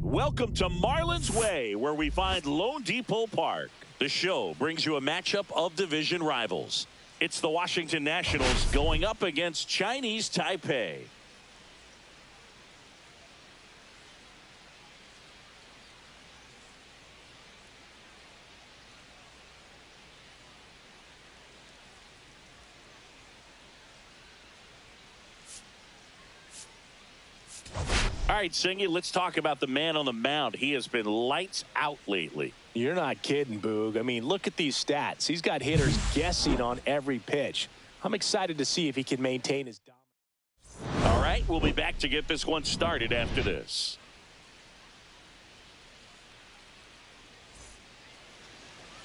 Welcome to Marlins Way, where we find Lone Depot Park. The show brings you a matchup of division rivals. It's the Washington Nationals going up against Chinese Taipei. All right, Singy, let's talk about the man on the mound. He has been lights out lately. You're not kidding, Boog. I mean, look at these stats. He's got hitters guessing on every pitch. I'm excited to see if he can maintain his dominance. All right, we'll be back to get this one started after this.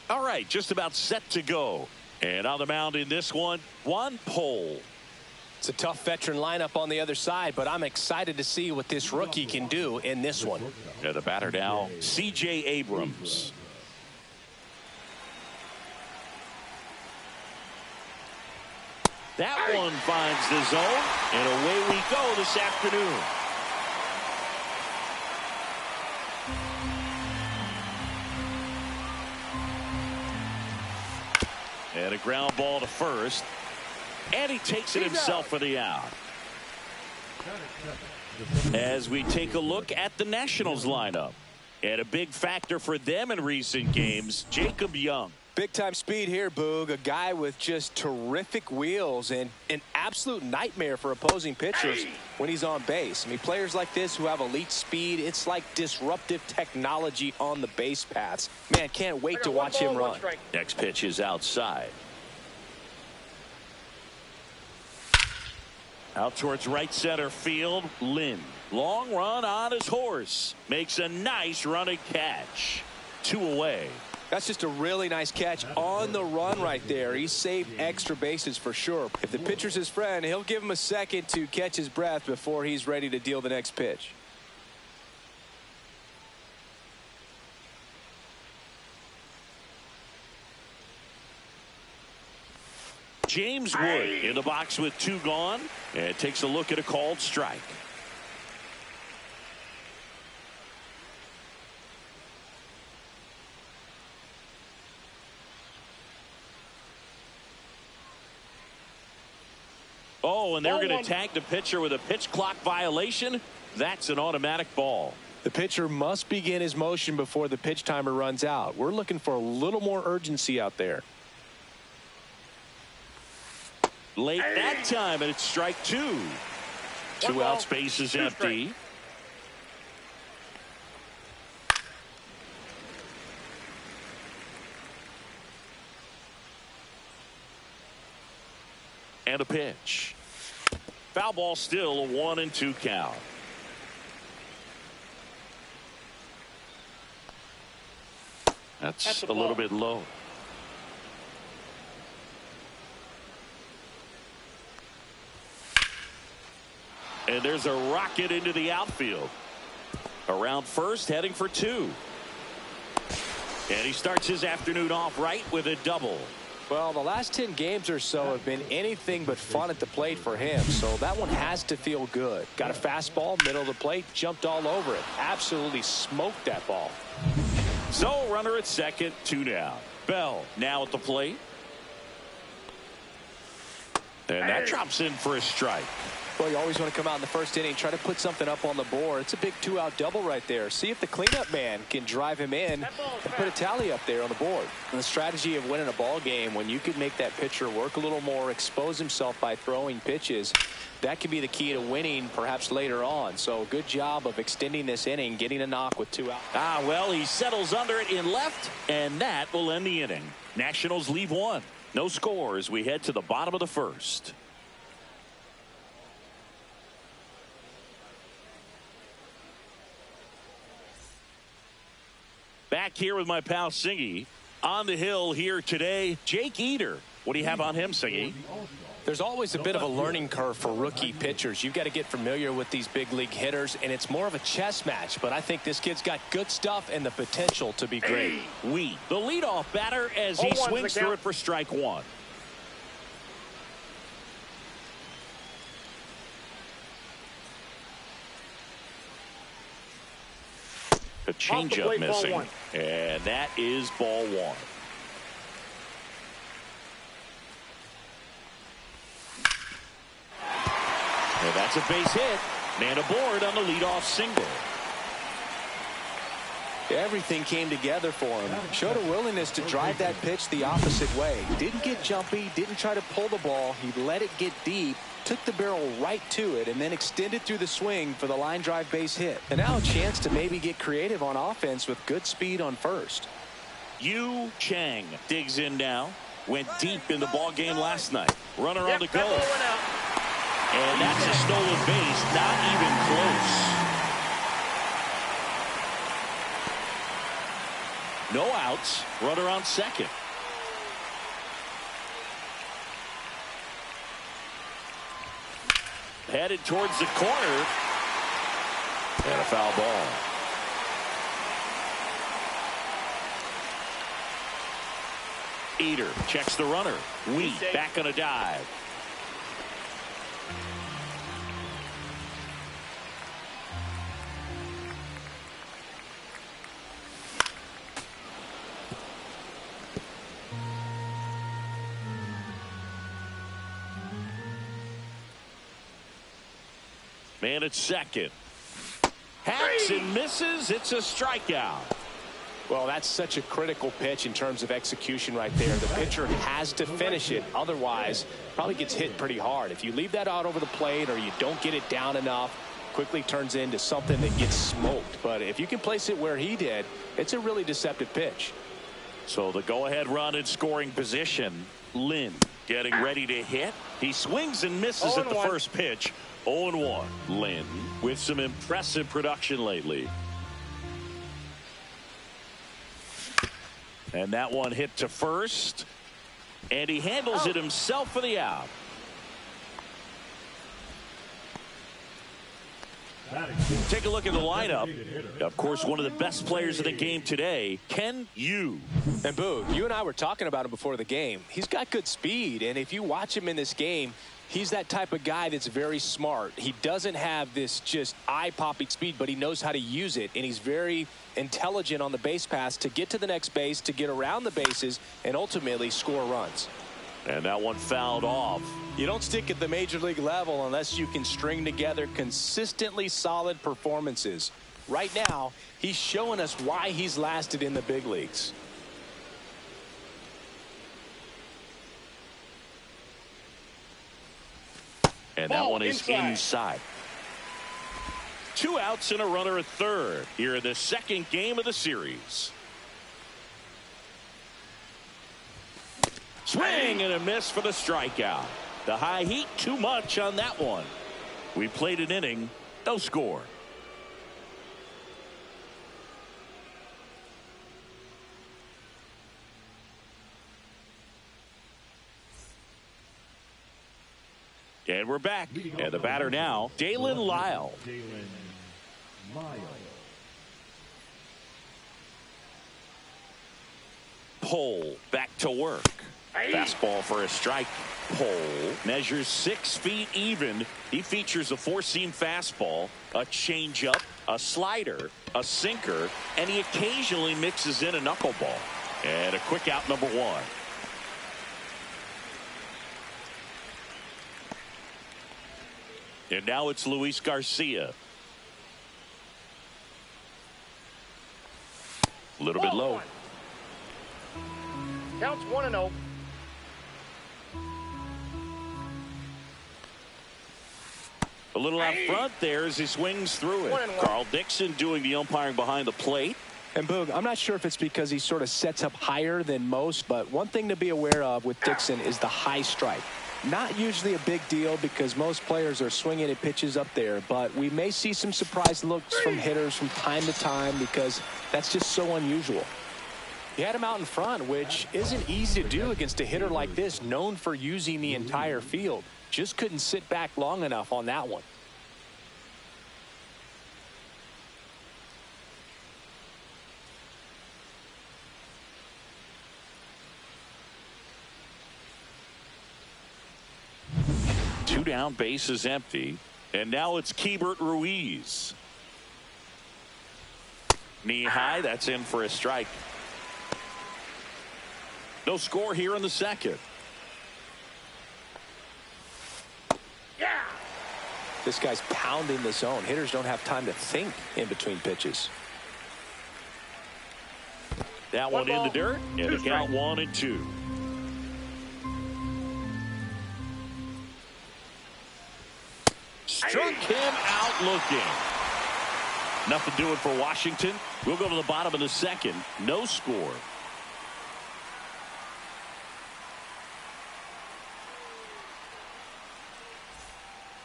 All right, just about set to go. And on the mound in this one, Juan Pole. It's a tough veteran lineup on the other side, but I'm excited to see what this rookie can do in this one. Yeah, the batter now, C.J. Abrams. That one finds the zone, and away we go this afternoon. And a ground ball to first. And he takes it himself for the out. As we take a look at the Nationals lineup. And a big factor for them in recent games, Jacob Young. Big time speed here, Boog. A guy with just terrific wheels and an absolute nightmare for opposing pitchers when he's on base. I mean, players like this who have elite speed, it's like disruptive technology on the base paths. Man, can't wait to watch him run. Next pitch is outside. Out towards right center field, Lynn. Long run on his horse. Makes a nice running catch. 2 away. That's just a really nice catch on the run right there. He saved extra bases for sure. If the pitcher's his friend, he'll give him a second to catch his breath before he's ready to deal the next pitch. James Wood in the box with 2 gone, and takes a look at a called strike. Oh, and they're going to tag the pitcher with a pitch clock violation. That's an automatic ball. The pitcher must begin his motion before the pitch timer runs out. We're looking for a little more urgency out there. Late that time, and it's strike two. Two outs, base is empty. And a pitch. Foul ball, still a 1-2 count. That's a little bit low. And there's a rocket into the outfield. Around first, heading for two. And he starts his afternoon off right with a double. Well, the last 10 games or so have been anything but fun at the plate for him, so that one has to feel good. Got a fastball, middle of the plate, jumped all over it. Absolutely smoked that ball. So, runner at second, 2 down. Bell now at the plate. And that drops in for a strike. Well, you always want to come out in the first inning, try to put something up on the board. It's a big 2-out double right there. See if the cleanup man can drive him in and put a tally up there on the board. And the strategy of winning a ball game, when you can make that pitcher work a little more, expose himself by throwing pitches, that can be the key to winning perhaps later on. So good job of extending this inning, getting a knock with 2 outs. Well, he settles under it in left, and that will end the inning. Nationals leave 1. No score as we head to the bottom of the first. Back here with my pal Singy. On the hill here today, Jake Eder. What do you have on him, Singy? There's always a bit of a learning curve for rookie pitchers. You've got to get familiar with these big league hitters, and it's more of a chess match. But I think this kid's got good stuff and the potential to be great. The leadoff batter as he swings through it for strike 1. A changeup missing, and that is ball 1. And that's a base hit. Man aboard on the leadoff single. Everything came together for him. Showed a willingness to drive that pitch the opposite way. Didn't get jumpy, didn't try to pull the ball. He let it get deep, took the barrel right to it, and then extended through the swing for the line drive base hit. And now a chance to maybe get creative on offense with good speed on first. Yu Chang digs in now. Went deep in the ball game last night. Runner on the go. And that's a stolen base, not even close. No outs. Runner on second. Headed towards the corner. And a foul ball. Eder checks the runner. Wheat back on a dive. Man at second. Hacks and misses. It's a strikeout. Well, that's such a critical pitch in terms of execution right there. The pitcher has to finish it. Otherwise, probably gets hit pretty hard. If you leave that out over the plate or you don't get it down enough, quickly turns into something that gets smoked. But if you can place it where he did, it's a really deceptive pitch. So the go-ahead run in scoring position. Lynn getting ready to hit. He swings and misses at the first pitch. 0-1. Lynn with some impressive production lately. And that one hit to first. And he handles it himself for the out. Take a look at the lineup. Of course, one of the best players in the game today, Ken Yu. And Boog, you and I were talking about him before the game. He's got good speed, and if you watch him in this game, he's that type of guy that's very smart. He doesn't have this just eye-popping speed, but he knows how to use it, and he's very intelligent on the base pass to get to the next base, to get around the bases, and ultimately score runs. And that one fouled off. You don't stick at the major league level unless you can string together consistently solid performances. Right now, he's showing us why he's lasted in the big leagues. And that one is inside. 2 outs and a runner at third here in the second game of the series. Swing and a miss for the strikeout. The high heat, too much on that one. We played an inning, no score. And we're back. And the batter now, Dalen Lyle. Pole back to work. Fastball for a strike. Pole measures 6 feet even. He features a 4-seam fastball, a changeup, a slider, a sinker, and he occasionally mixes in a knuckleball. And a quick out, number 1. And now it's Luis Garcia. A little bit low. Counts 1-0. A little out front there as he swings through it. Carl Dixon doing the umpiring behind the plate. And Boog, I'm not sure if it's because he sort of sets up higher than most, but one thing to be aware of with Dixon is the high strike. Not usually a big deal because most players are swinging at pitches up there, but we may see some surprise looks from hitters from time to time because that's just so unusual. He had him out in front, which isn't easy to do against a hitter like this, known for using the entire field. Just couldn't sit back long enough on that one. Two down, base is empty. And now it's Keibert Ruiz. Knee high, that's in for a strike. No score here in the second. Yeah. This guy's pounding the zone. Hitters don't have time to think in between pitches. That one in the dirt, and the count 1-2. Struck him out looking. Nothing doing for Washington. We'll go to the bottom of the second. No score.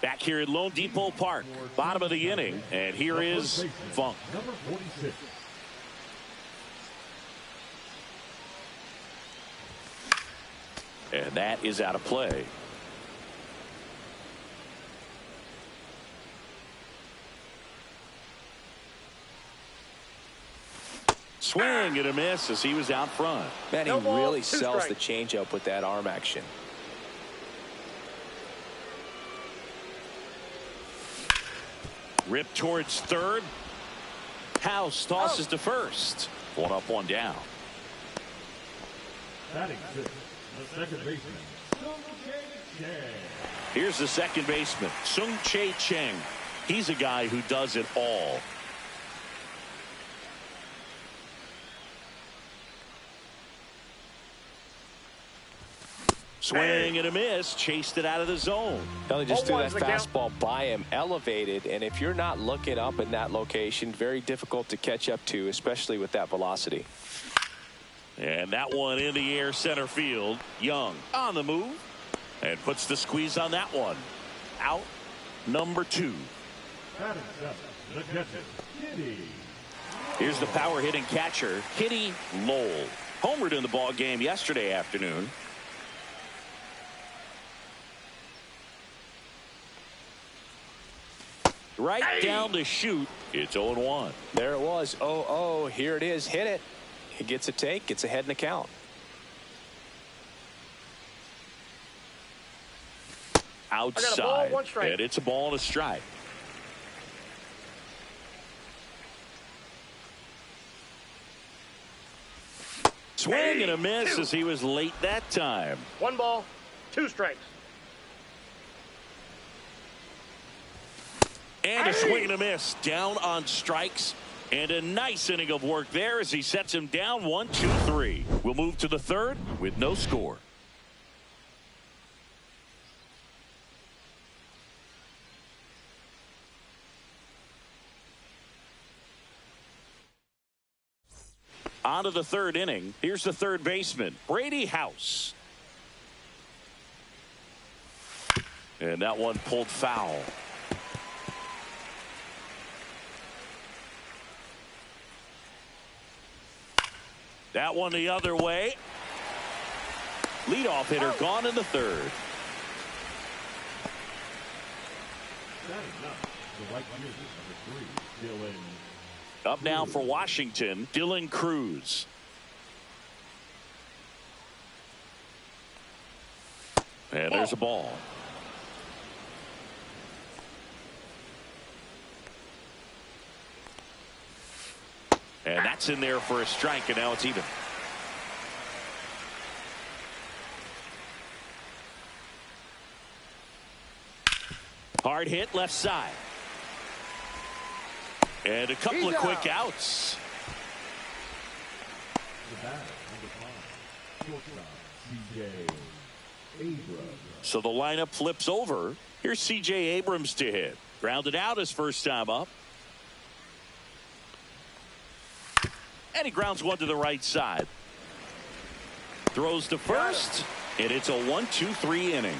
Back here at Lone Depot Park, bottom of the inning, and here is Funk. Number 46. And that is out of play. Swing and a miss as he was out front. Man, he really sells the changeup with that arm action. Ripped towards third. House tosses to first. 1 up, 1 down. Batting sixth, the second baseman, Sung-Chae Chang. Here's the second baseman, Sung-Chae Chang. He's a guy who does it all. Swing and a miss, chased it out of the zone. He just threw that fastball by him, elevated, and if you're not looking up in that location, very difficult to catch up to, especially with that velocity. And that one in the air, center field. Young on the move and puts the squeeze on that one. Out number 2. Batting seventh, the catcher, Kitty. Here's the power hitting catcher, Kitty Lowell. Homered in the ball game yesterday afternoon. Right down the chute. It's 0-1. There it was. 0-0. Here it is. Hit it. He gets a take. Gets ahead in the count. Outside. And it's a ball and a strike. Swing and a miss as he was late that time. 1 ball, 2 strikes. And a swing and a miss. Down on strikes. And a nice inning of work there as he sets him down 1, 2, 3. We'll move to the third with no score. On to the third inning. Here's the third baseman, Brady House. And that one pulled foul. That one the other way. Leadoff hitter gone in the third. Up now for Washington, Dylan Cruz. And there's a ball. And that's in there for a strike, and now it's even. Hard hit left side. And a couple of quick outs. So the lineup flips over. Here's C.J. Abrams to hit. Grounded out his first time up. And he grounds one to the right side. Throws to first. And it's a 1-2-3 inning.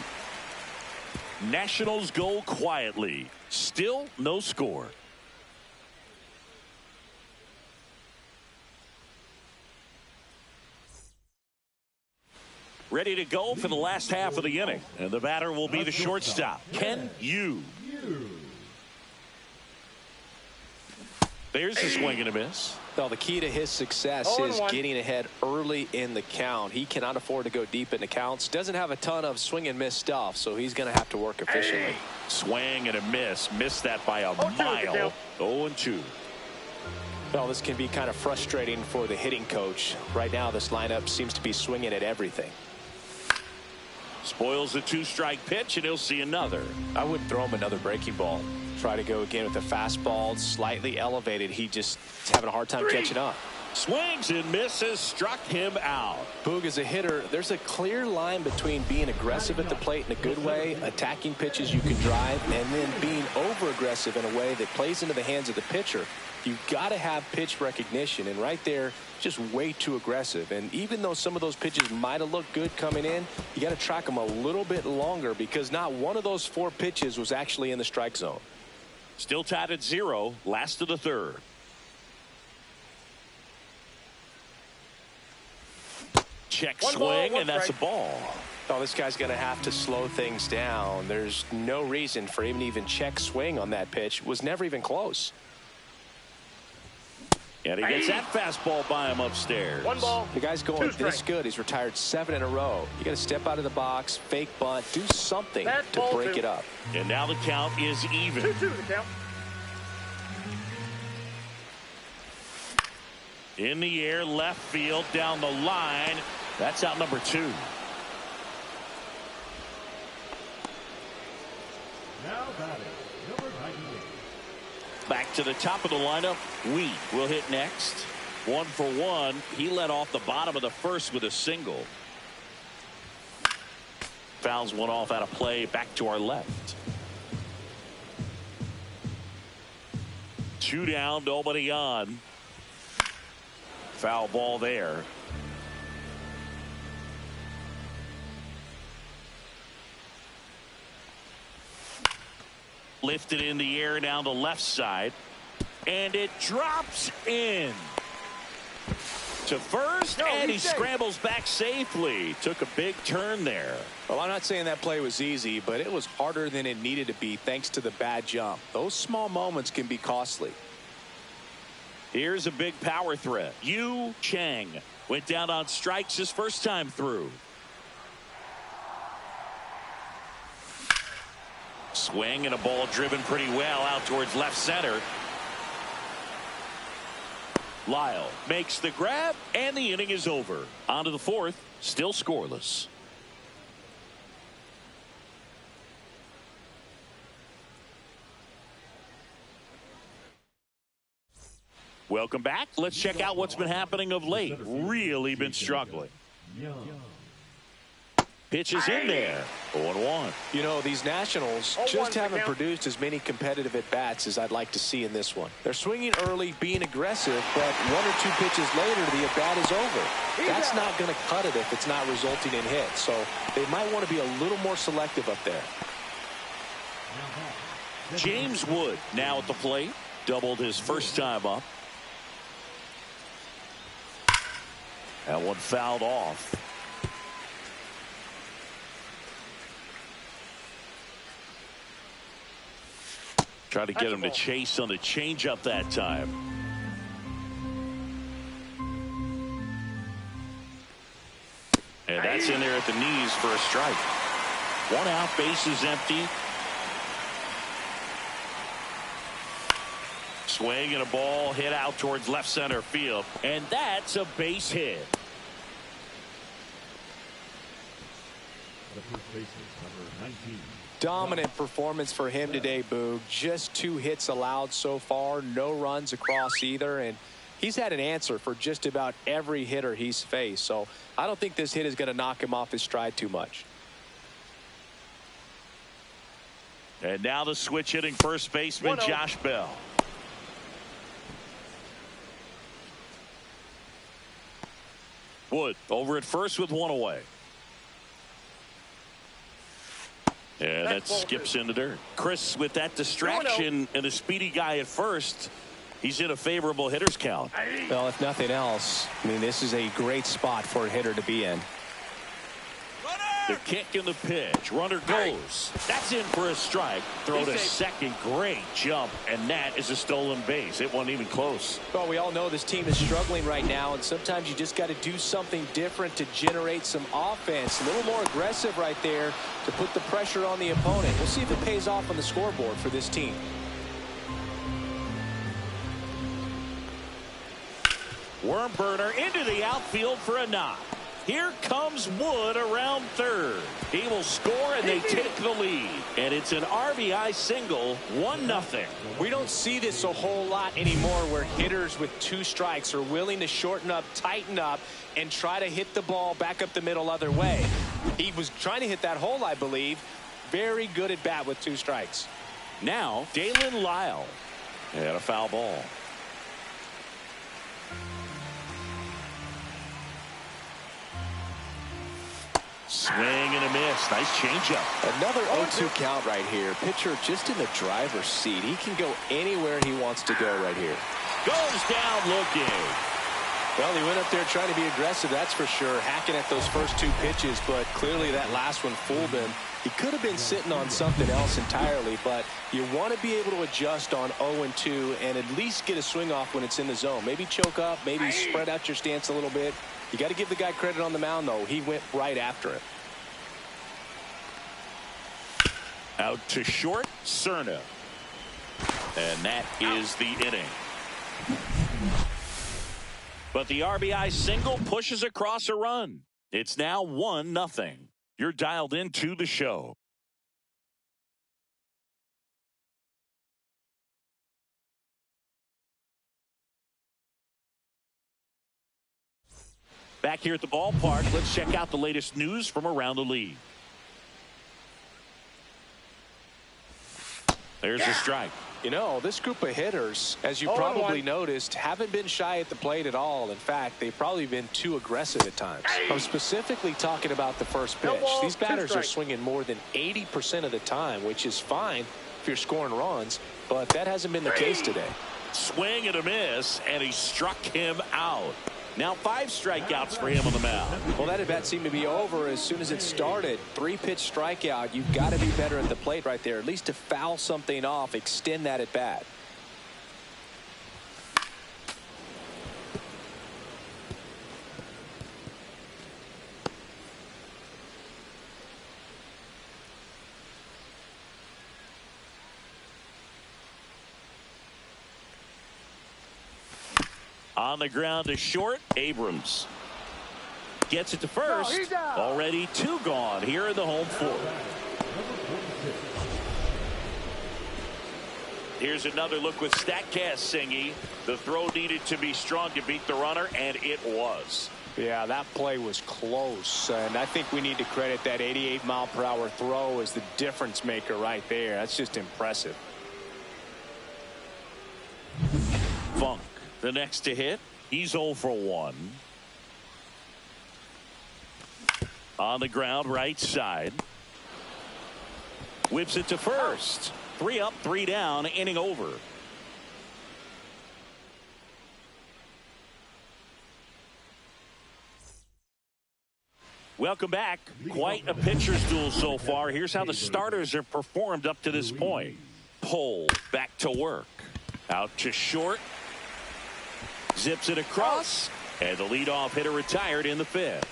Nationals go quietly. Still no score. Ready to go for the last half of the inning. And the batter will be the shortstop, Ken Yu. There's a swing and a miss. Well, the key to his success is getting ahead early in the count. He cannot afford to go deep in the counts. Doesn't have a ton of swing and miss stuff, so he's going to have to work efficiently. Swing and a miss. Missed that by a mile. 0-2. Well, this can be kind of frustrating for the hitting coach. Right now, this lineup seems to be swinging at everything. Spoils a 2-strike pitch, and he'll see another. I would throw him another breaking ball. Try to go again with the fastball, slightly elevated. He just is having a hard time catching up. Swings and misses, struck him out. Boog, as a hitter, there's a clear line between being aggressive at the plate in a good way, attacking pitches you can drive, and then being over-aggressive in a way that plays into the hands of the pitcher. You've got to have pitch recognition, and right there, just way too aggressive. And even though some of those pitches might have looked good coming in, you got to track them a little bit longer because not one of those 4 pitches was actually in the strike zone. Still tied at 0, last of the third. Check swing, and that's a ball. Oh, this guy's going to have to slow things down. There's no reason for him to even check swing on that pitch. It was never even close. And he gets that fastball by him upstairs. 1 ball. The guy's going this good. He's retired 7 in a row. You got to step out of the box, fake bunt, do something to break it up. And now the count is even. 2-2 the count. In the air, left field, down the line. That's out number 2. Now batting, number 98. Back to the top of the lineup. Wheat will hit next. 1 for 1. He led off the bottom of the first with a single. Fouls one off out of play. Back to our left. 2 down, nobody on. Foul ball there. Lifted in the air down the left side. And it drops in to first, and he scrambles back safely. Took a big turn there. Well, I'm not saying that play was easy, but it was harder than it needed to be thanks to the bad jump. Those small moments can be costly. Here's a big power threat. Yu Chang went down on strikes his first time through. Swing and a ball driven pretty well out towards left center. Lyle makes the grab, and the inning is over. On to the fourth, still scoreless. Welcome back. Let's check out what's been happening of late. Really been struggling. Pitch is in there. 0-1. You know, these Nationals just haven't produced as many competitive at-bats as I'd like to see in this one. They're swinging early, being aggressive, but one or two pitches later, the at-bat is over. That's not going to cut it if it's not resulting in hits. So they might want to be a little more selective up there. James Wood now at the plate. Doubled his first time up. That one fouled off. Try to get him to chase on the changeup that time. And that's in there at the knees for a strike. One out, base is empty. Swing and a ball hit out towards left center field. And that's a base hit. The first baseman, number 19. Dominant performance for him today, Boog. Just 2 hits allowed so far. No runs across either. And he's had an answer for just about every hitter he's faced. So I don't think this hit is going to knock him off his stride too much. And now the switch hitting first baseman, Josh Bell. Wood over at first with one away. And that skips into dirt. Chris, with that distraction and a speedy guy at first, he's in a favorable hitter's count. Well, if nothing else, I mean, this is a great spot for a hitter to be in. The kick and the pitch. Runner goes. That's in for a strike. Throw to second. Great jump. And that is a stolen base. It wasn't even close. Well, we all know this team is struggling right now, and sometimes you just got to do something different to generate some offense. A little more aggressive right there to put the pressure on the opponent. We'll see if it pays off on the scoreboard for this team. Worm burner into the outfield for a knock. Here comes Wood around third. He will score, and they take the lead. And it's an RBI single, 1-0. We don't see this a whole lot anymore where hitters with 2 strikes are willing to shorten up, tighten up, and try to hit the ball back up the middle other way. He was trying to hit that hole, I believe. Very good at bat with 2 strikes. Now, Dalen Lyle. And a foul ball. Swing and a miss. Nice changeup. Another 0-2 count right here. Pitcher just in the driver's seat. He can go anywhere he wants to go right here. Goes down looking. Well, he went up there trying to be aggressive, that's for sure. Hacking at those first 2 pitches, but clearly that last one fooled him. He could have been sitting on something else entirely, but you want to be able to adjust on 0-2 and at least get a swing off when it's in the zone. Maybe choke up, maybe spread out your stance a little bit. You got to give the guy credit on the mound, though. He went right after it. Out to short, Cerna. And that is the inning. But the RBI single pushes across a run. It's now 1-0. You're dialed into the show. Back here at the ballpark, let's check out the latest news from around the league. There's a strike. You know, this group of hitters, as you probably noticed, haven't been shy at the plate at all. In fact, they've probably been too aggressive at times. I'm specifically talking about the first pitch. These batters are swinging more than 80% of the time, which is fine if you're scoring runs, but that hasn't been the case today. Swing and a miss, and he struck him out. Now 5 strikeouts for him on the mound. Well, that at-bat seemed to be over as soon as it started. 3-pitch strikeout. You've got to be better at the plate right there, at least to foul something off, extend that at-bat. On the ground to short, Abrams gets it to first. Already 2 gone here in the home fourth. Here's another look with StatCast singing. The throw needed to be strong to beat the runner, and it was. Yeah, that play was close, and I think we need to credit that 88-mile-per-hour throw as the difference maker right there. That's just impressive. Funk, the next to hit. He's 0 for 1. On the ground, right side. Whips it to first. 3 up, 3 down, inning over. Welcome back. Quite a pitcher's duel so far. Here's how the starters have performed up to this point. Pole back to work. Out to short. Zips it across. And the leadoff hitter retired in the 5th.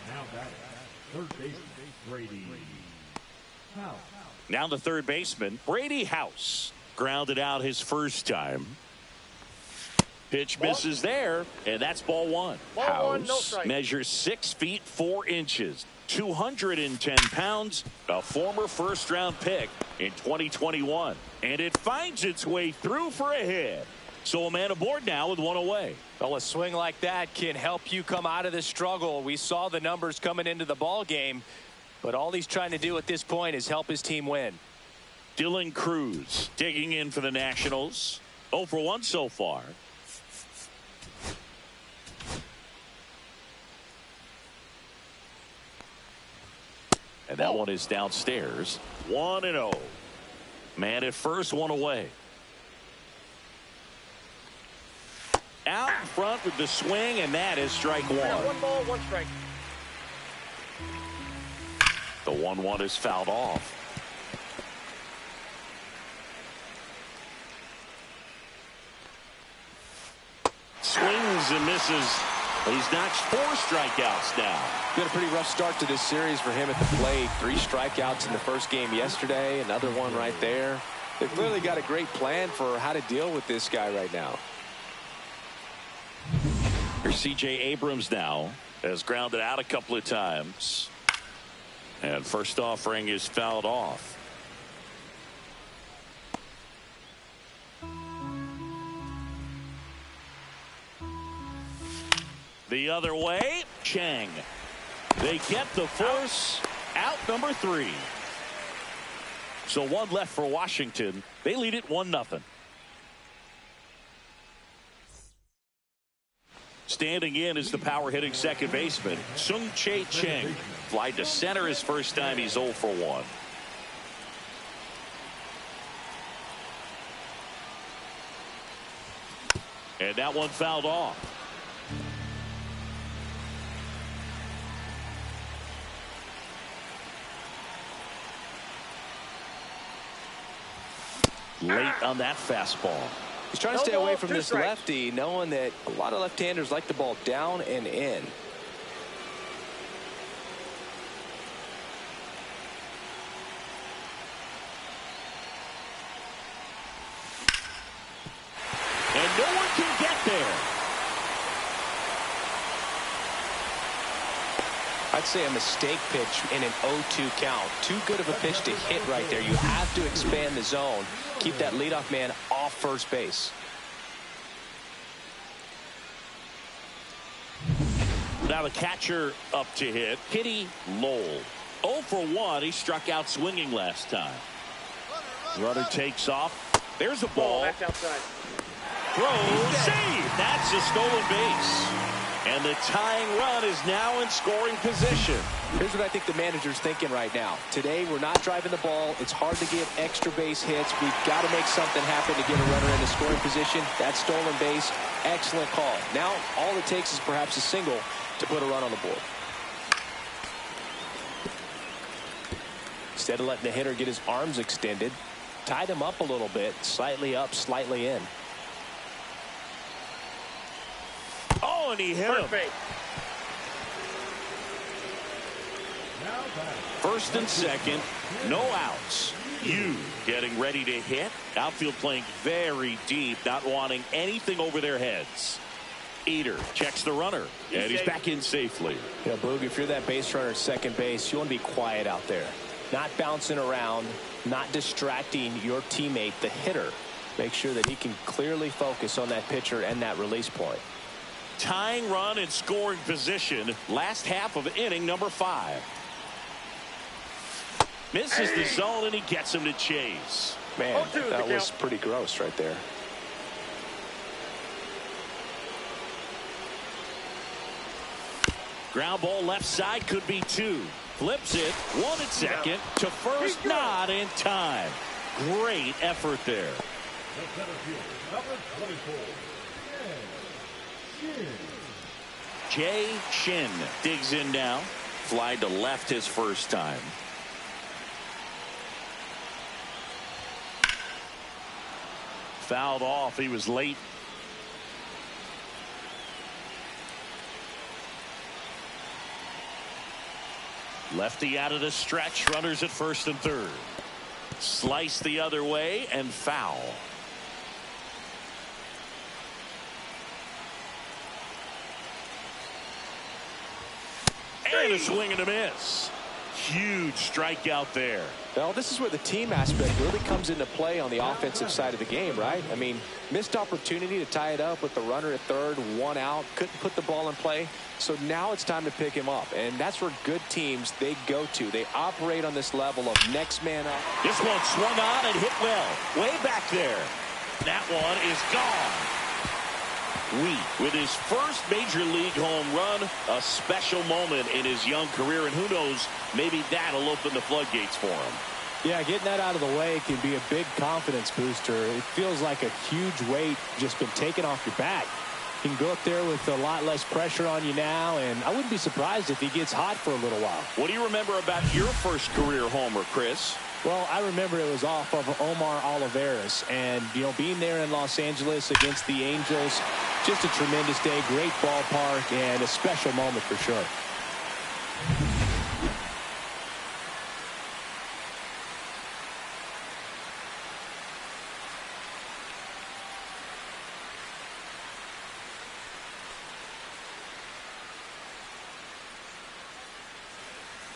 Now back, third baseman, Brady House. Now the third baseman, Brady House. Grounded out his first time. Pitch misses there, and that's ball 1. House measures 6 feet 4 inches, 210 pounds, a former first-round pick in 2021. And it finds its way through for a hit. So a man aboard now with 1 away. Well, a swing like that can help you come out of this struggle. We saw the numbers coming into the ball game, but all he's trying to do at this point is help his team win. Dylan Cruz digging in for the Nationals. 0 for 1 so far. And that one is downstairs. 1-0. Man at first, 1 away. Out in front with the swing, and that is strike 1. 1 ball, 1 strike. The 1-1 is fouled off. Swings and misses. He's notched 4 strikeouts now. Been a pretty rough start to this series for him at the plate. 3 strikeouts in the first game yesterday. Another one right there. They've clearly got a great plan for how to deal with this guy right now. Here's C.J. Abrams now. Has grounded out a couple of times. And first offering is fouled off. The other way, Chang. They get the force out number 3. So 1 left for Washington. They lead it 1-0. Standing in is the power hitting second baseman, Sung-Chae Chang. Fly to center his first time. He's 0 for 1. And that one fouled off. Late on that fastball. He's trying to stay away from this lefty, knowing that a lot of left-handers like the ball down and in. And no one can get there. I'd say a mistake pitch in an 0-2 count. Too good of a pitch to hit right there. You have to expand the zone. Keep that leadoff man off first base. Now the catcher up to hit, Kitty Lowell. 0 for 1. He struck out swinging last time. Runner takes off. There's a ball. Back outside. Throws, save. That's a stolen base. And the tying run is now in scoring position. Here's what I think the manager's thinking right now. Today, we're not driving the ball. It's hard to get extra base hits. We've got to make something happen to get a runner in the scoring position. That stolen base, excellent call. Now, all it takes is perhaps a single to put a run on the board. Instead of letting the hitter get his arms extended, tied him up a little bit, slightly up, slightly in. Oh, and he hit him. Now back. First and second, no outs. You getting ready to hit. Outfield playing very deep, not wanting anything over their heads. Eater checks the runner, and he's back in safely. Yeah, Boog, if you're that base runner at second base, you want to be quiet out there. Not bouncing around, not distracting your teammate, the hitter. Make sure that he can clearly focus on that pitcher and that release point. Tying run in scoring position. Last half of inning number 5. Misses the zone, and he gets him to chase. Man, that was pretty gross right there. Ground ball left side, could be 2. Flips it, 1 at second, to first, not in time. Great effort there. The center fielder, number 24, Jay Shin digs in now. Fly to left his first time. Fouled off. He was late. Lefty out of the stretch. Runners at first and third. Slice the other way and foul. And a swing and a miss. Huge strikeout there. Well, this is where the team aspect really comes into play on the offensive side of the game, right? I mean, missed opportunity to tie it up with the runner at third, 1 out, couldn't put the ball in play. So now it's time to pick him up, and that's where good teams, they go to. They operate on this level of next man up. This one swung on and hit well. Way back there. That one is gone. With his first major league home run, a special moment in his young career, and who knows, maybe that'll open the floodgates for him. Yeah, getting that out of the way can be a big confidence booster. It feels like a huge weight just been taken off your back. You can go up there with a lot less pressure on you now, and I wouldn't be surprised if he gets hot for a little while. What do you remember about your first career homer, Chris? Well, I remember it was off of Omar Oliveras, and, you know, being there in Los Angeles against the Angels, just a tremendous day, great ballpark, and a special moment for sure.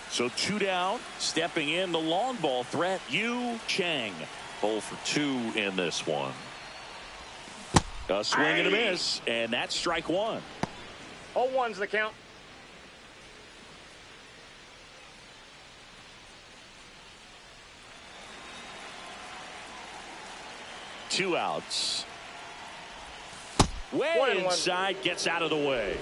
So 2 down, stepping in the long ball threat, Yu Chang. 0 for 2 in this one. A swing and a miss, and that's strike 1. 0-1's the count. Two outs. Way inside, gets out of the way.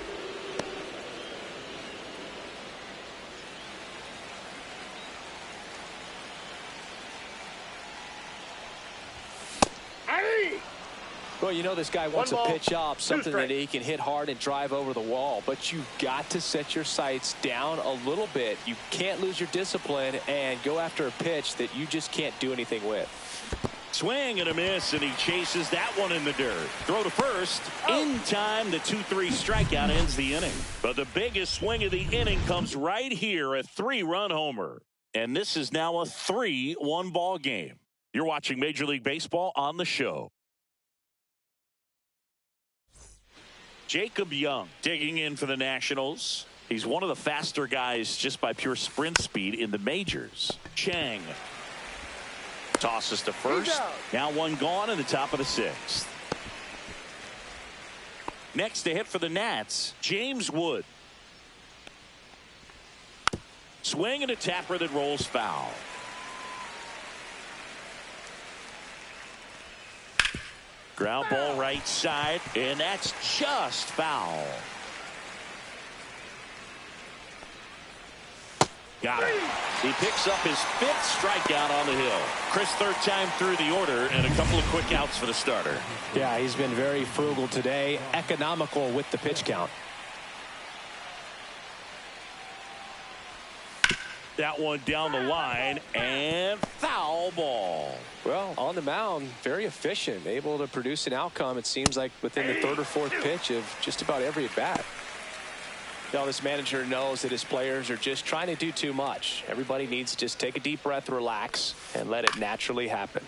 Well, you know this guy wants a pitch up, something that he can hit hard and drive over the wall, but you've got to set your sights down a little bit. You can't lose your discipline and go after a pitch that you just can't do anything with. Swing and a miss, and he chases that one in the dirt. Throw to first. In time, the 2-3 strikeout ends the inning. But the biggest swing of the inning comes right here, a 3-run homer. And this is now a 3-1 ball game. You're watching Major League Baseball on the show. Jacob Young digging in for the Nationals. He's one of the faster guys just by pure sprint speed in the majors. Chang tosses to first. Now 1 gone in the top of the 6th. Next to hit for the Nats, James Wood. Swing and a tapper that rolls foul. Ground ball right side, and that's just foul. Got it. He picks up his 5th strikeout on the hill. Chris, 3rd time through the order, and a couple of quick outs for the starter. Yeah, he's been very frugal today, economical with the pitch count. That one down the line, and foul ball. Well, on the mound, very efficient, able to produce an outcome, it seems like, within the 3rd or 4th pitch of just about every at-bat. Now, this manager knows that his players are just trying to do too much. Everybody needs to just take a deep breath, relax, and let it naturally happen.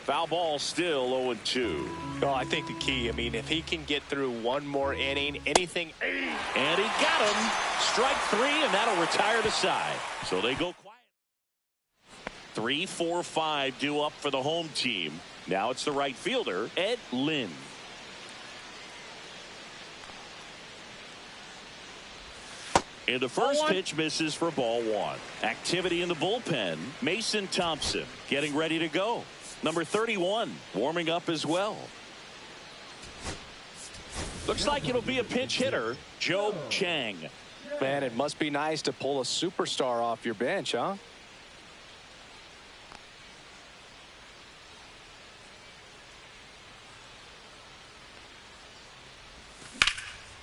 Foul ball still 0-2. Oh, I think the key, I mean, if he can get through one more inning, anything. And he got him. Strike 3, and that'll retire the side. So they go quiet. 3, 4, 5 due up for the home team. Now it's the right fielder, Ed Lynn. And the first pitch misses for ball 1. Activity in the bullpen. Mason Thompson getting ready to go. Number 31 warming up as well. Looks like it'll be a pinch hitter, Joe Chang. Man, it must be nice to pull a superstar off your bench, huh?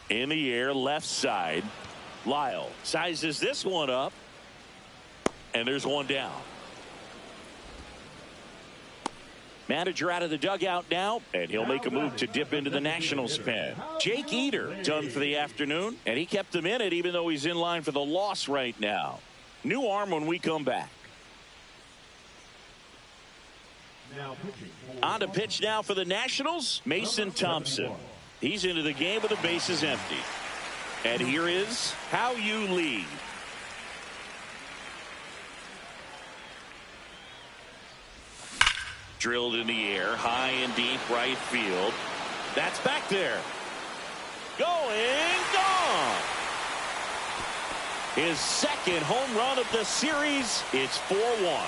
In the air, left side. Lyle sizes this one up. And there's one down. Manager out of the dugout now, and he'll make a move to dip into the Nationals pen. Jake Eater done for the afternoon, and he kept him in it even though he's in line for the loss right now. New arm when we come back. On to pitch now for the Nationals, Mason Thompson. He's into the game with the bases empty. And here is how you lead. Drilled in the air, high and deep right field. That's back there. Going, gone. His second home run of the series. It's 4-1.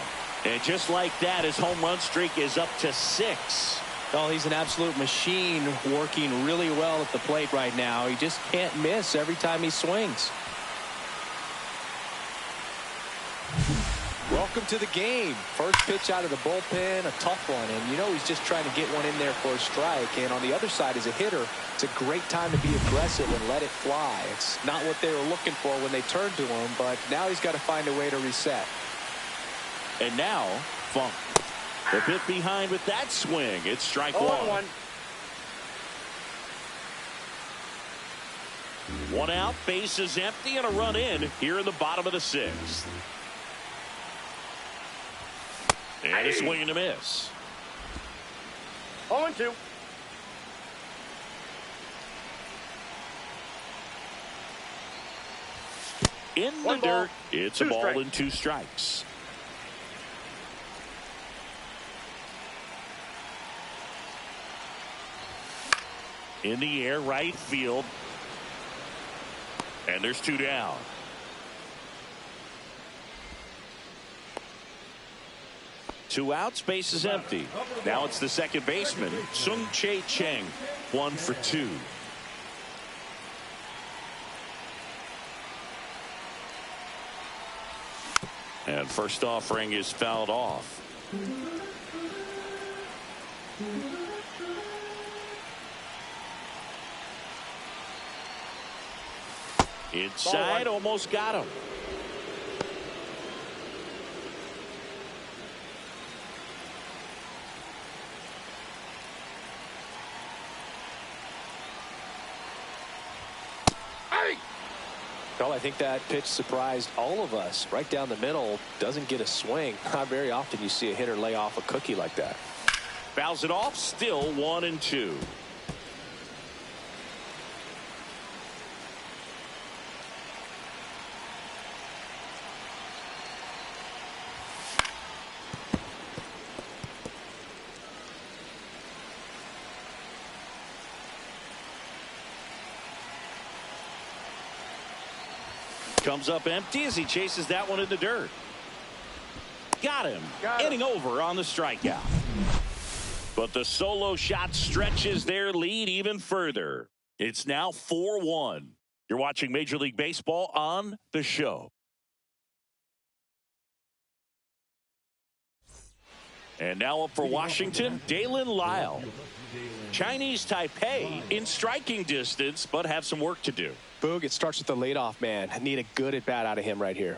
And just like that, his home run streak is up to 6. Oh, he's an absolute machine, working really well at the plate right now. He just can't miss every time he swings. Welcome to the game. First pitch out of the bullpen, a tough one. And you know he's just trying to get one in there for a strike. And on the other side, as a hitter, it's a great time to be aggressive and let it fly. It's not what they were looking for when they turned to him, but now he's got to find a way to reset. And now, Funk. A bit behind with that swing. It's strike 1. 1 out, bases empty, and a run in here in the bottom of the 6th. And a swing and a miss. 0-2. In the dirt, it's a ball and 2 strikes. In the air, right field. And there's 2 down. Two outs, base is empty. Now it's the second baseman, Sung Chae Cheng, 1 for 2. And first offering is fouled off. Inside, almost got him. Well, I think that pitch surprised all of us. Right down the middle, doesn't get a swing. Not very often you see a hitter lay off a cookie like that. Fouls it off, still 1-2. Comes up empty as he chases that one in the dirt. Got him. Inning over on the strikeout. But the solo shot stretches their lead even further. It's now 4-1. You're watching Major League Baseball on The Show. And now up for Washington, Dalen Lyle. Chinese Taipei in striking distance, but have some work to do. Boog, it starts with the leadoff man. I need a good at-bat out of him right here.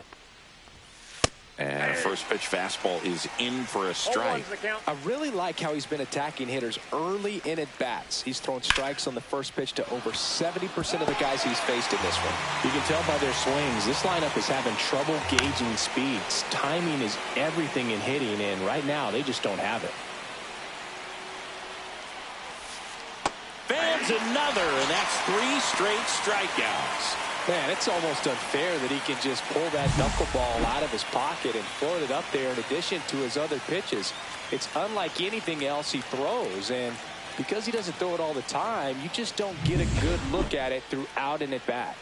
And a first pitch fastball is in for a strike. I really like how he's been attacking hitters early in at bats. He's thrown strikes on the first pitch to over 70% of the guys he's faced in this one. You can tell by their swings, this lineup is having trouble gauging speeds. Timing is everything in hitting, and right now they just don't have it. Fans another, and that's 3 straight strikeouts. Man, it's almost unfair that he can just pull that knuckleball out of his pocket and float it up there in addition to his other pitches. It's unlike anything else he throws, and because he doesn't throw it all the time, you just don't get a good look at it throughout an at-bat.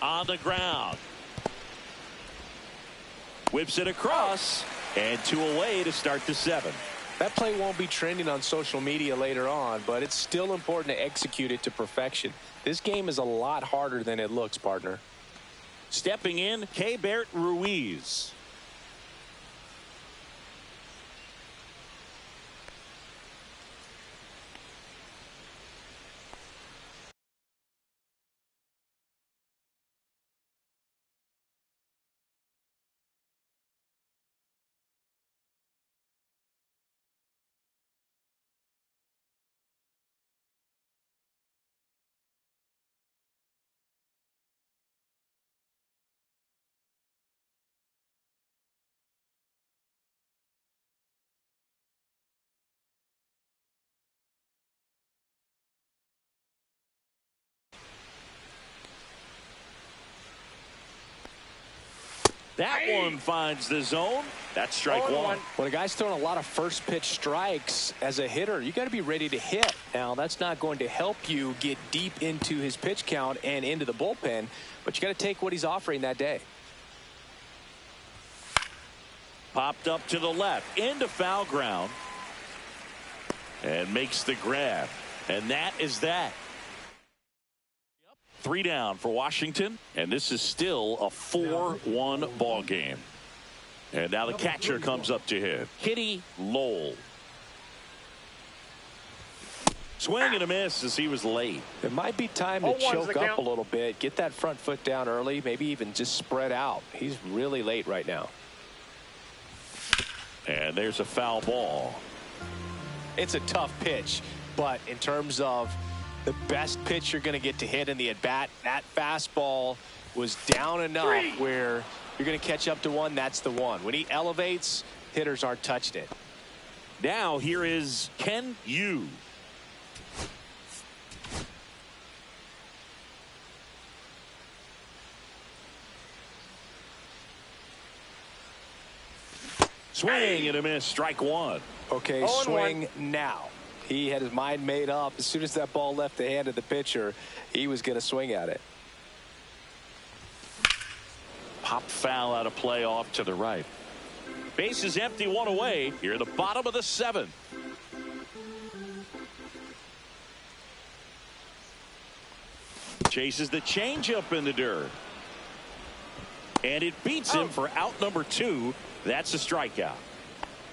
On the ground. Whips it across, and 2 away to start the 7th. That play won't be trending on social media later on, but it's still important to execute it to perfection. This game is a lot harder than it looks, partner. Stepping in, Keibert Ruiz. That one finds the zone. That's strike 1. When a guy's throwing a lot of first pitch strikes as a hitter, you got to be ready to hit. Now, that's not going to help you get deep into his pitch count and into the bullpen, but you got to take what he's offering that day. Popped up to the left, into foul ground, and makes the grab. And that is that. 3 down for Washington, and this is still a 4-1 ball game. And now the catcher comes up to hit. Kitty Lowell. Swing and a miss as he was late. It might be time to choke up a little bit, get that front foot down early, maybe even just spread out. He's really late right now. And there's a foul ball. It's a tough pitch, but in terms of the best pitch you're going to get to hit in the at-bat, that fastball was down enough where you're going to catch up to one. That's the one. When he elevates, hitters aren't touching it. Now here is Ken Yu. Swing and a miss, strike 1. Okay, swing now. He had his mind made up. As soon as that ball left the hand of the pitcher, he was going to swing at it. Pop foul out of play off to the right. Base is empty, 1 away. Here at the bottom of the 7th. Chases the changeup in the dirt. And it beats him for out number 2. That's a strikeout.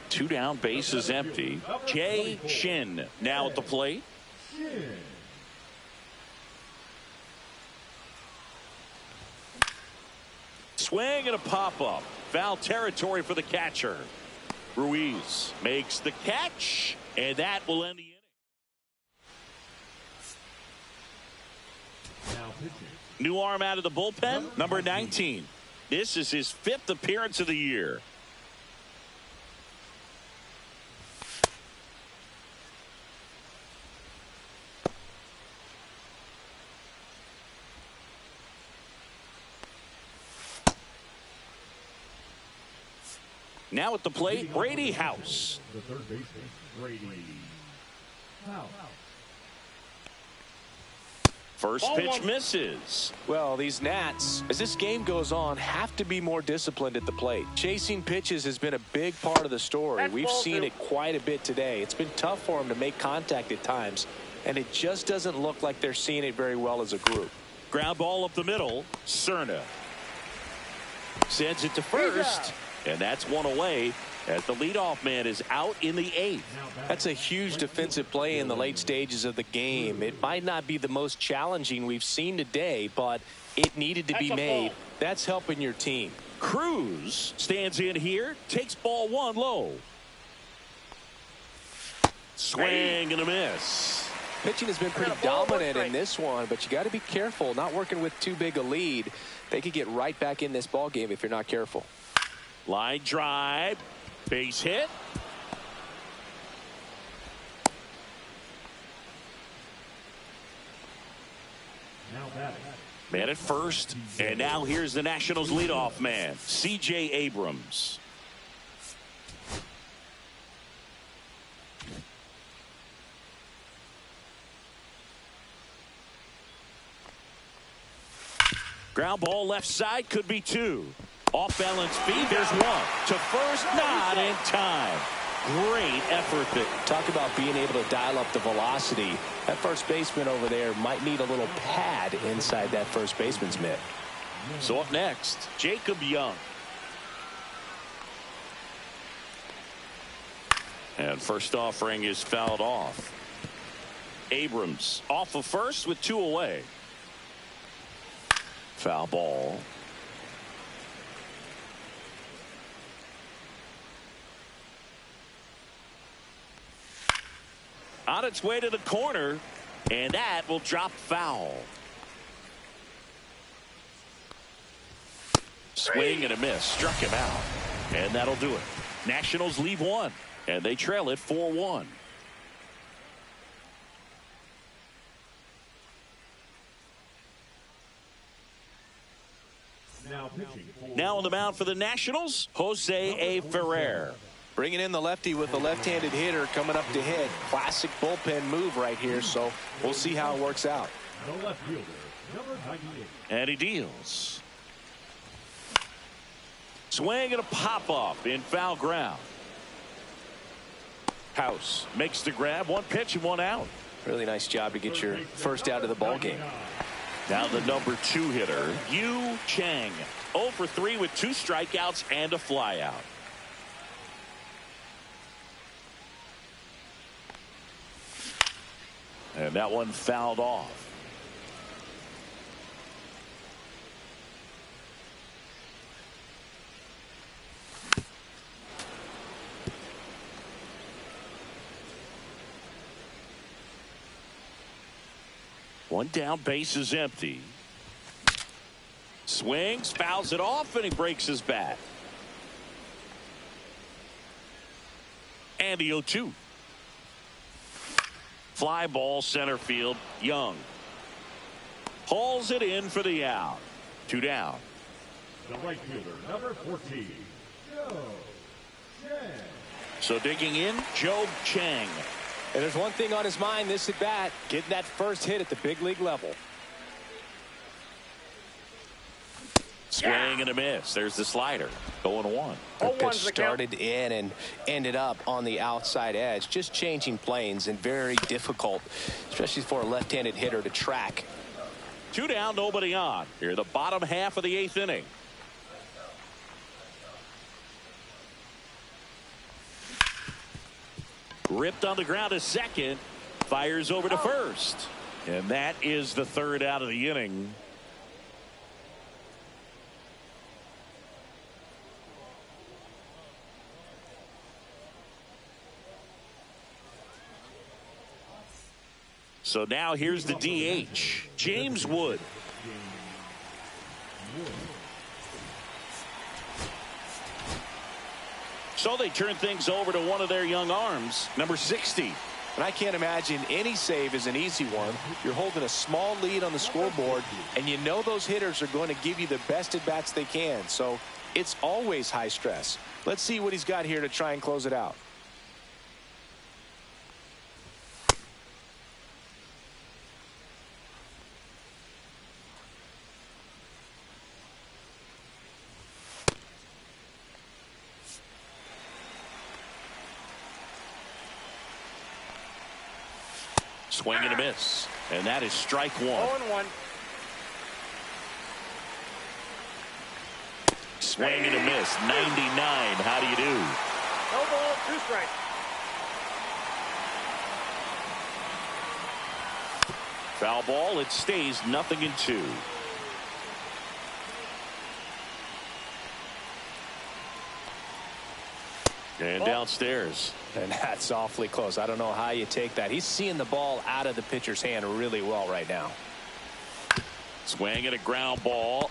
2 down, base is empty. Jay Shin now at the plate. Swing and a pop-up. Foul territory for the catcher. Ruiz makes the catch, and that will end the inning. New arm out of the bullpen, number 19. This is his 5th appearance of the year. Now at the plate, Brady House. The third baseman, Brady House. First pitch misses. Well, these Nats, as this game goes on, have to be more disciplined at the plate. Chasing pitches has been a big part of the story. We've seen it quite a bit today. It's been tough for them to make contact at times, and it just doesn't look like they're seeing it very well as a group. Ground ball up the middle. Cerna sends it to first, and that's 1 away as the leadoff man is out in the 8th. That's a huge defensive play in the late stages of the game. It might not be the most challenging we've seen today, but it needed to be made. That's helping your team. Cruz stands in here, takes ball one low. Swing and a miss. Pitching has been pretty dominant in this one, but you got to be careful, not working with too big a lead. They could get right back in this ball game if you're not careful. Line drive, base hit. Now batting. Man at first, and now here's the Nationals leadoff man, C.J. Abrams. Ground ball left side, could be two. Off balance feed, there's one. To first, not in time. Great effort there. Talk about being able to dial up the velocity. That first baseman over there might need a little pad inside that first baseman's mitt. So up next, Jacob Young. And first offering is fouled off. Abrams off of first with two away. Foul ball. On its way to the corner, and that will drop foul. Swing and a miss, struck him out, and that'll do it. Nationals leave one, and they trail it 4-1. Now on the mound for the Nationals, Jose A. Ferrer. Bringing in the lefty with a left-handed hitter coming up to hit. Classic bullpen move right here, so we'll see how it works out. The left fielder, number 98. And he deals. Swing and a pop-up in foul ground. House makes the grab, one pitch and one out. Really nice job to get your first out of the ball game. Now the number 2 hitter, Yu Chang. 0 for 3 with 2 strikeouts and a flyout. And that one fouled off. One down, base is empty. Swings, fouls it off, and he breaks his bat. And the 0-2. Fly ball center field, Young. Hauls it in for the out. 2 down. The right fielder, number 14, Joe Chang. So digging in, Joe Chang. And there's one thing on his mind this at bat, getting that first hit at the big league level. Swing and a miss. There's the slider. 0-1. Pitch started in and ended up on the outside edge. Just changing planes and very difficult, especially for a left-handed hitter to track. 2 down, nobody on. Here the bottom half of the 8th inning. Ripped on the ground to second. Fires over to first. And that is the 3rd out of the inning. So now here's the DH, James Wood. So they turn things over to one of their young arms, number 60. And I can't imagine any save is an easy one. You're holding a small lead on the scoreboard, and you know those hitters are going to give you the best at-bats they can. So it's always high stress. Let's see what he's got here to try and close it out. Swing and a miss. And that is strike 1. 0-1. Swing and a miss. 99. How do you do? No ball, 2 strikes. Foul ball. It stays 0-2. And downstairs. And that's awfully close. I don't know how you take that. He's seeing the ball out of the pitcher's hand really well right now. Swing and a ground ball.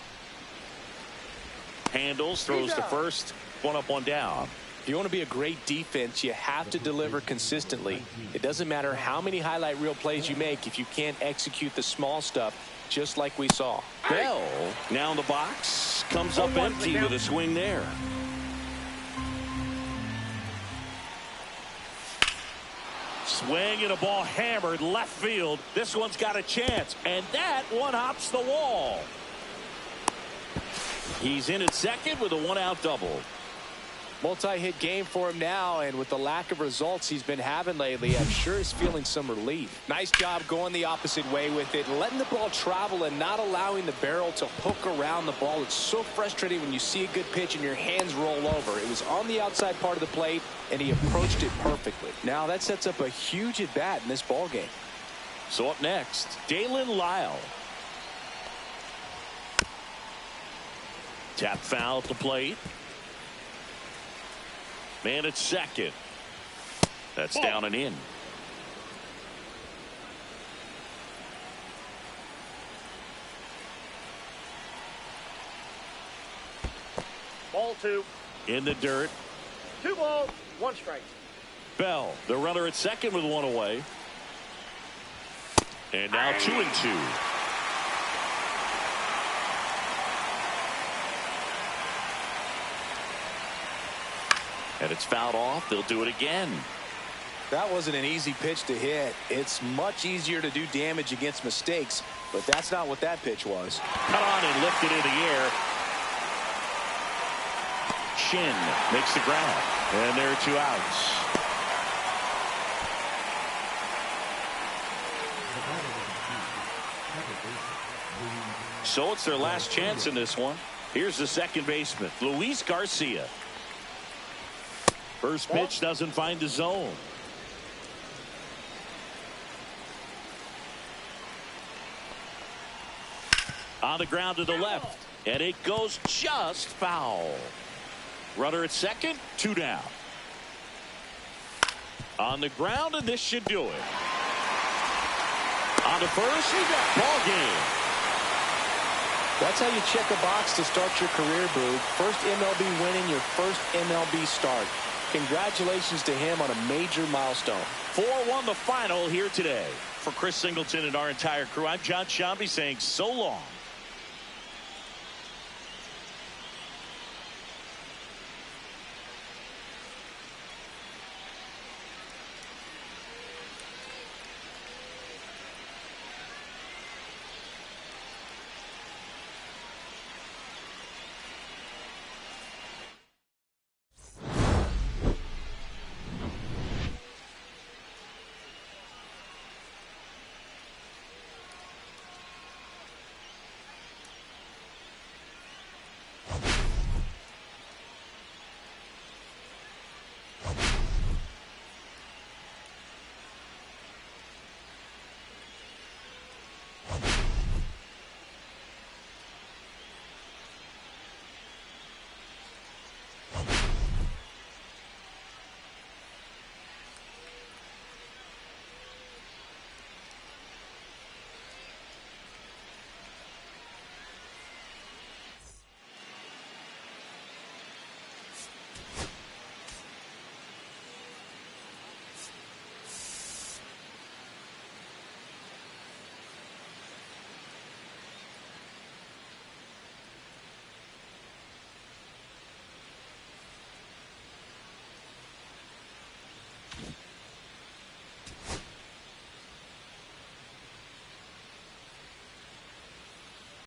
Handles, throws to first. One up, one down. If you want to be a great defense, you have to deliver consistently. It doesn't matter how many highlight reel plays you make if you can't execute the small stuff, just like we saw. Bell now in the box, comes up empty with a swing there. Swing and a ball hammered left field. This one's got a chance, and that one hops the wall. He's in at second with a one-out double. Multi-hit game for him now, and with the lack of results he's been having lately, I'm sure he's feeling some relief. Nice job going the opposite way with it, letting the ball travel and not allowing the barrel to hook around the ball. It's so frustrating when you see a good pitch and your hands roll over. It was on the outside part of the plate, and he approached it perfectly. Now that sets up a huge at-bat in this ball game. So up next, Dalen Lyle. Tap foul at the plate. Man at second. That's down and in. Ball 2. In the dirt. 2 balls, 1 strike. Bell, the runner at second with one away. And now 2-2. And it's fouled off. They'll do it again. That wasn't an easy pitch to hit. It's much easier to do damage against mistakes, but that's not what that pitch was. Cut on and lifted in the air. Shin makes the grab. And there are 2 outs. So it's their last chance in this one. Here's the second baseman, Luis Garcia. First pitch doesn't find the zone. On the ground to the left, and it goes just foul. Runner at second, 2 down. On the ground, and this should do it. On to first, ball game. That's how you check a box to start your career, Boog. First MLB win in your first MLB start. Congratulations to him on a major milestone. 4-1 the final here today. For Chris Singleton and our entire crew, I'm John Shambi saying so long.